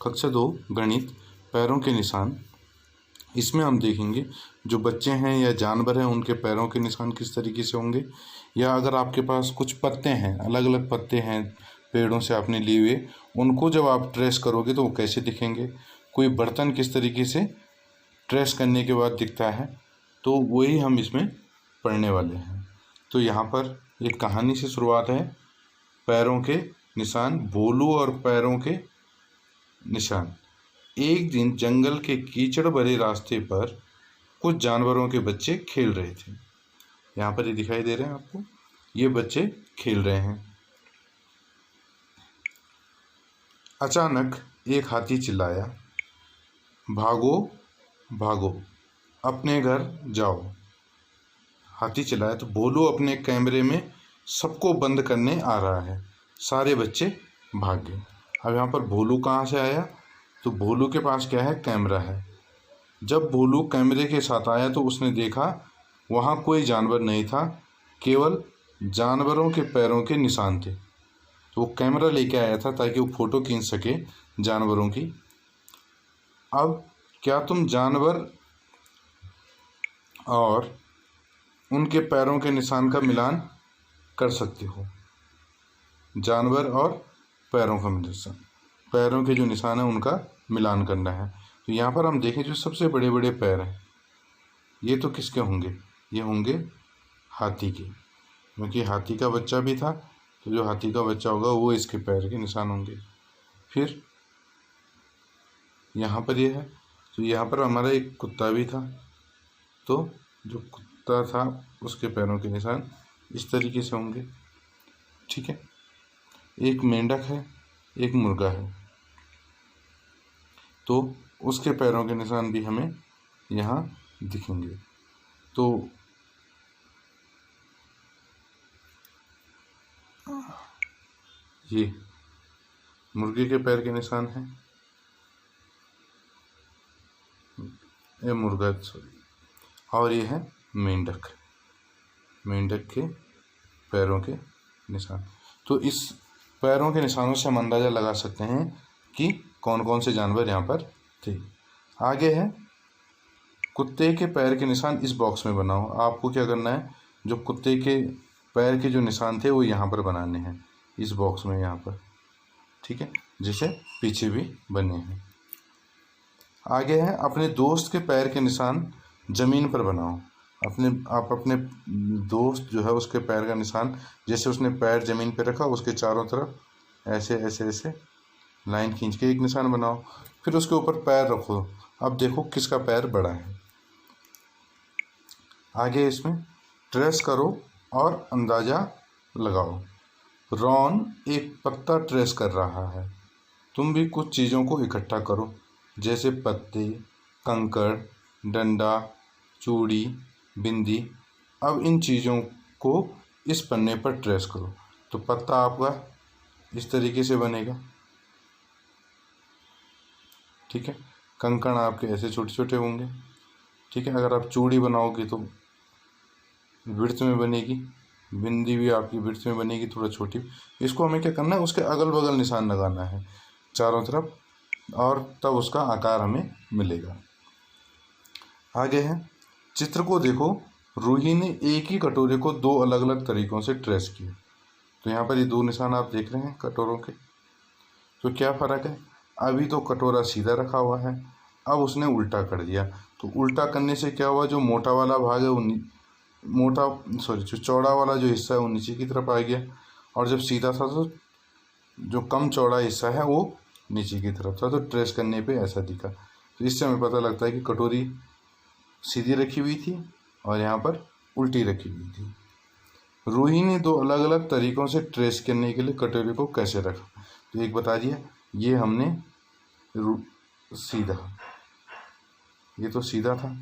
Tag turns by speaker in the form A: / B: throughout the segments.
A: कक्षा 2 गणित पैरों के निशान। इसमें हम देखेंगे जो बच्चे हैं या जानवर हैं उनके पैरों के निशान किस तरीके से होंगे, या अगर आपके पास कुछ पत्ते हैं, अलग अलग पत्ते हैं पेड़ों से आपने लिए हुए, उनको जब आप ट्रेस करोगे तो वो कैसे दिखेंगे, कोई बर्तन किस तरीके से ट्रेस करने के बाद दिखता है, तो वही हम इसमें पढ़ने वाले हैं। तो यहाँ पर एक कहानी से शुरुआत है। पैरों के निशान, भोलू और पैरों के निशान। एक दिन जंगल के कीचड़ भरे रास्ते पर कुछ जानवरों के बच्चे खेल रहे थे। यहाँ पर ये दिखाई दे रहे हैं आपको, ये बच्चे खेल रहे हैं। अचानक एक हाथी चिल्लाया, भागो भागो, अपने घर जाओ। हाथी चिल्लाया तो भोलू अपने कैमरे में सबको बंद करने आ रहा है। सारे बच्चे भाग गए। अब यहाँ पर भोलू कहाँ से आया, तो भोलू के पास क्या है, कैमरा है। जब भोलू कैमरे के साथ आया तो उसने देखा वहाँ कोई जानवर नहीं था, केवल जानवरों के पैरों के निशान थे। तो वो कैमरा लेके आया था ताकि वो फ़ोटो खींच सके जानवरों की। अब क्या तुम जानवर और उनके पैरों के निशान का मिलान कर सकते हो? जानवर और पैरों का निशान, पैरों के जो निशान है उनका मिलान करना है। तो यहाँ पर हम देखें जो सबसे बड़े बड़े पैर हैं, ये तो किसके होंगे, ये होंगे हाथी के, क्योंकि हाथी का बच्चा भी था, तो जो हाथी का बच्चा होगा वो इसके पैर के निशान होंगे। फिर यहाँ पर ये है, तो यहाँ पर हमारा एक कुत्ता भी था, तो जो कुत्ता था उसके पैरों के निशान इस तरीके से होंगे। ठीक है। एक मेंढक है, एक मुर्गा है, तो उसके पैरों के निशान भी हमें यहाँ दिखेंगे। तो ये मुर्गे के पैर के निशान हैं, ये मुर्गा सॉरी, और ये है मेंढक, मेंढक के पैरों के निशान। तो इस पैरों के निशानों से हम अंदाज़ा लगा सकते हैं कि कौन कौन से जानवर यहाँ पर थे। आगे है कुत्ते के पैर के निशान इस बॉक्स में बनाओ। आपको क्या करना है, जो कुत्ते के पैर के जो निशान थे वो यहाँ पर बनाने हैं, इस बॉक्स में यहाँ पर। ठीक है, जैसे पीछे भी बने हैं। आगे है अपने दोस्त के पैर के निशान ज़मीन पर बनाओ। आप अपने दोस्त जो है उसके पैर का निशान, जैसे उसने पैर ज़मीन पे रखा उसके चारों तरफ ऐसे ऐसे ऐसे लाइन खींच के एक निशान बनाओ। फिर उसके ऊपर पैर रखो। अब देखो किसका पैर बड़ा है। आगे इसमें ट्रेस करो और अंदाज़ा लगाओ। रॉन एक पत्ता ट्रेस कर रहा है। तुम भी कुछ चीज़ों को इकट्ठा करो, जैसे पत्ते, कंकड़, डंडा, चूड़ी, बिंदी। अब इन चीज़ों को इस पन्ने पर ट्रेस करो। तो पत्ता आपका इस तरीके से बनेगा। ठीक है, कंकड़ आपके ऐसे छोटे छोटे होंगे। ठीक है, अगर आप चूड़ी बनाओगे तो विड्थ में बनेगी, बिंदी भी आपकी विड्थ में बनेगी थोड़ा छोटी। इसको हमें क्या करना है, उसके अगल बगल निशान लगाना है चारों तरफ, और तब उसका आकार हमें मिलेगा। आगे है चित्र को देखो, रूही ने एक ही कटोरे को दो अलग अलग तरीक़ों से ट्रेस किया। तो यहाँ पर ये दो निशान आप देख रहे हैं कटोरों के, तो क्या फ़र्क है, अभी तो कटोरा सीधा रखा हुआ है, अब उसने उल्टा कर दिया। तो उल्टा करने से क्या हुआ, जो मोटा वाला भाग है वो जो चौड़ा वाला जो हिस्सा है वो नीचे की तरफ आ गया, और जब सीधा था तो जो कम चौड़ा हिस्सा है वो नीचे की तरफ था। तो ट्रेस करने पे ऐसा दिखा। तो इससे हमें पता लगता है कि कटोरी सीधी रखी हुई थी और यहाँ पर उल्टी रखी हुई थी। रूही ने दो अलग अलग तरीक़ों से ट्रेस करने के लिए कटोरी को कैसे रखा। तो एक बता दिया, ये हमने सीधा, ये तो सीधा था,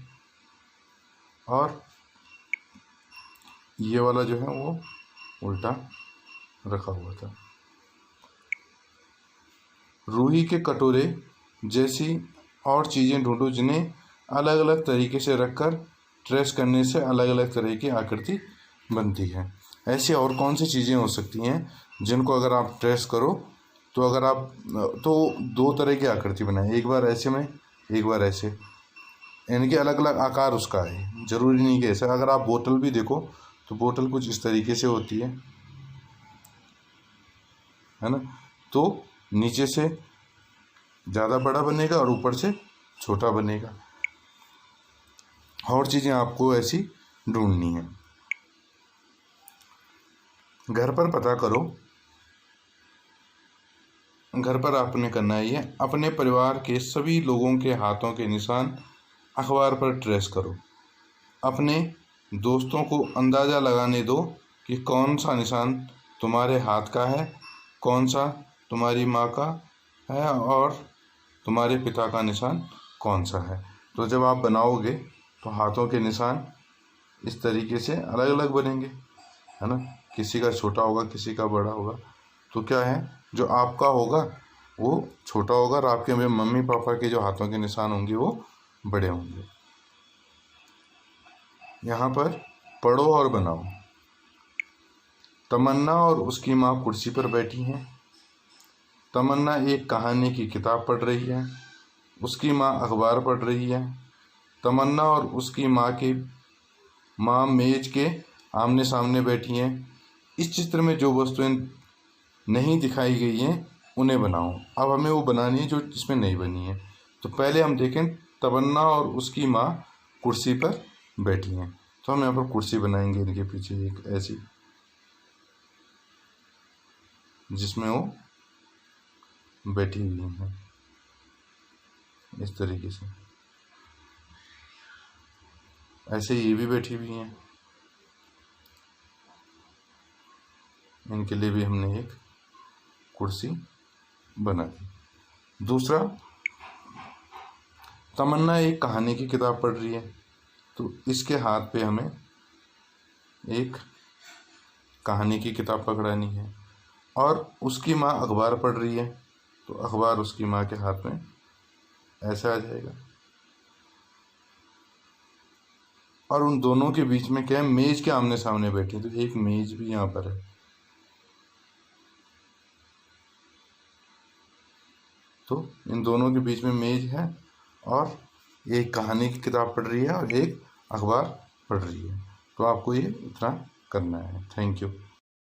A: और ये वाला जो है वो उल्टा रखा हुआ था। रूही के कटोरे जैसी और चीज़ें ढूंढो जिन्हें अलग अलग तरीके से रखकर ट्रेस करने से अलग अलग तरह की आकृति बनती है। ऐसी और कौन सी चीज़ें हो सकती हैं जिनको अगर आप ट्रेस करो तो अगर आप तो दो तरह की आकृति बनाएं, एक बार ऐसे में, एक बार ऐसे, यानी कि अलग अलग आकार उसका है, ज़रूरी नहीं कि ऐसा। अगर आप बोतल भी देखो तो बोतल कुछ इस तरीके से होती है ना, तो नीचे से ज़्यादा बड़ा बनेगा और ऊपर से छोटा बनेगा। और चीज़ें आपको ऐसी ढूंढनी है। घर पर पता करो, घर पर आपने करना है ये, अपने परिवार के सभी लोगों के हाथों के निशान अखबार पर ट्रेस करो। अपने दोस्तों को अंदाज़ा लगाने दो कि कौन सा निशान तुम्हारे हाथ का है, कौन सा तुम्हारी माँ का है और तुम्हारे पिता का निशान कौन सा है। तो जब आप बनाओगे तो हाथों के निशान इस तरीके से अलग अलग बनेंगे, है ना। किसी का छोटा होगा, किसी का बड़ा होगा। तो क्या है, जो आपका होगा वो छोटा होगा और आपके मम्मी पापा के जो हाथों के निशान होंगे वो बड़े होंगे। यहाँ पर पढ़ो और बनाओ। तमन्ना और उसकी माँ कुर्सी पर बैठी हैं। तमन्ना एक कहानी की किताब पढ़ रही है, उसकी माँ अखबार पढ़ रही है। तमन्ना और उसकी माँ मेज के आमने सामने बैठी हैं। इस चित्र में जो वस्तुएं नहीं दिखाई गई हैं उन्हें बनाओ। अब हमें वो बनानी है जो इसमें नहीं बनी है। तो पहले हम देखें, तमन्ना और उसकी माँ कुर्सी पर बैठी हैं, तो हम यहाँ पर कुर्सी बनाएंगे इनके पीछे एक ऐसी, जिसमें वो बैठी हुई हैं इस तरीके से। ऐसे ये भी बैठी हुई हैं, इनके लिए भी हमने एक कुर्सी बना दी। दूसरा, तमन्ना एक कहानी की किताब पढ़ रही है, तो इसके हाथ पे हमें एक कहानी की किताब पकड़ानी है। और उसकी माँ अखबार पढ़ रही है, तो अखबार उसकी माँ के हाथ में ऐसा आ जाएगा। और उन दोनों के बीच में क्या है, मेज के आमने सामने बैठी, तो एक मेज भी यहाँ पर है। तो इन दोनों के बीच में मेज है और एक कहानी की किताब पढ़ रही है और एक अखबार पढ़ रही है। तो आपको ये इतना करना है। Thank you.